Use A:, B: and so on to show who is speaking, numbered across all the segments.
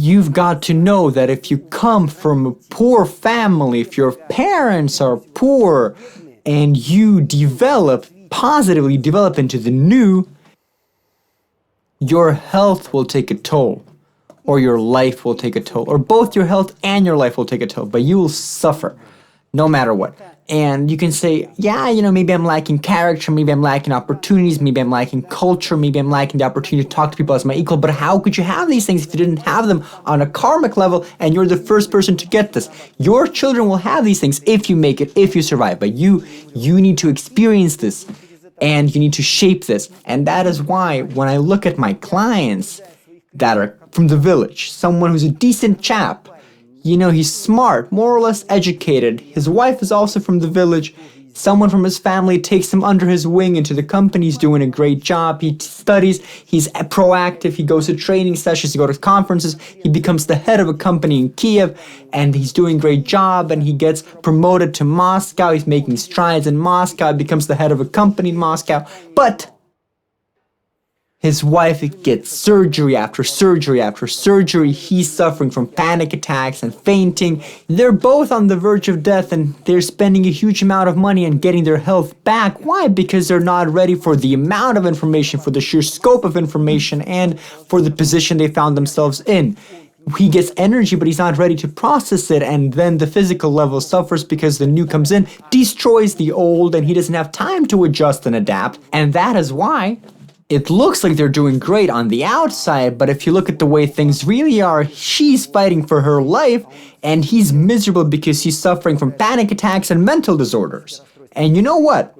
A: you've got to know that if you come from a poor family, if your parents are poor, and you positively develop into the new, your health will take a toll, or your life will take a toll, or both your health and your life will take a toll, but you will suffer no matter what. And you can say, yeah, maybe I'm lacking character, maybe I'm lacking opportunities, maybe I'm lacking culture, maybe I'm lacking the opportunity to talk to people as my equal, but how could you have these things if you didn't have them on a karmic level and you're the first person to get this? Your children will have these things if you make it, if you survive, but you need to experience this and you need to shape this. And that is why when I look at my clients that are from the village, someone who's a decent chap, he's smart, more or less educated. His wife is also from the village. Someone from his family takes him under his wing into the company. He's doing a great job. He studies. He's proactive. He goes to training sessions. He goes to conferences. He becomes the head of a company in Kiev, and he's doing a great job, and he gets promoted to Moscow. He's making strides in Moscow. He becomes the head of a company in Moscow. But his wife gets surgery after surgery after surgery. He's suffering from panic attacks and fainting. They're both on the verge of death, and they're spending a huge amount of money on getting their health back. Why? Because they're not ready for the amount of information, for the sheer scope of information, and for the position they found themselves in. He gets energy, but he's not ready to process it, and then the physical level suffers because the new comes in, destroys the old, and he doesn't have time to adjust and adapt. And that is why it looks like they're doing great on the outside, but if you look at the way things really are, she's fighting for her life, and he's miserable because he's suffering from panic attacks and mental disorders. And you know what?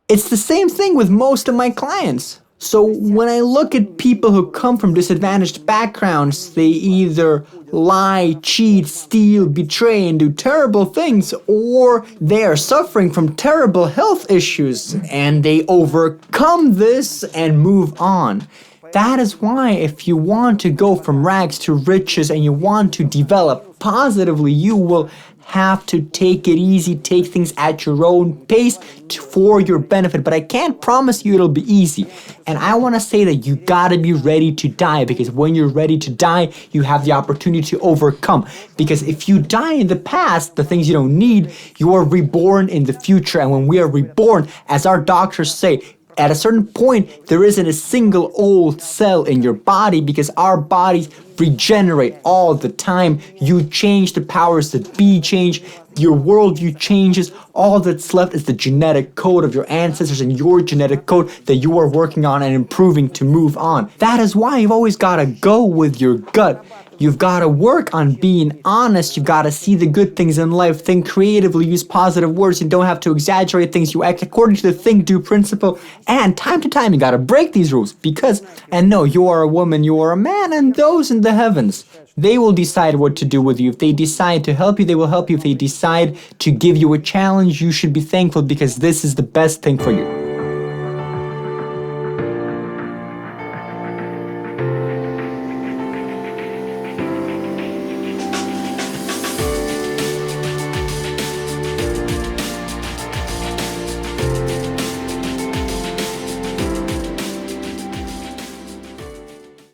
A: It's the same thing with most of my clients. So when I look at people who come from disadvantaged backgrounds, they either lie, cheat, steal, betray, and do terrible things, or they are suffering from terrible health issues and they overcome this and move on. That is why if you want to go from rags to riches and you want to develop positively, you will have to take it easy, take things at your own pace for your benefit. But I can't promise you it'll be easy. And I want to say that you gotta be ready to die, because when you're ready to die, you have the opportunity to overcome. Because if you die in the past, the things you don't need, you are reborn in the future. And when we are reborn, as our doctors say, at a certain point, there isn't a single old cell in your body, because our bodies regenerate all the time. You change, the powers that be change, your worldview changes. All that's left is the genetic code of your ancestors and your genetic code that you are working on and improving to move on. That is why you've always got to go with your gut. You've got to work on being honest. You've got to see the good things in life. Think creatively. Use positive words. You don't have to exaggerate things. You act according to the think, do principle. And time to time, you got to break these rules because, and no, you are a woman, you are a man, and those in the heavens, they will decide what to do with you. If they decide to help you, they will help you. If they decide to give you a challenge, you should be thankful because this is the best thing for you.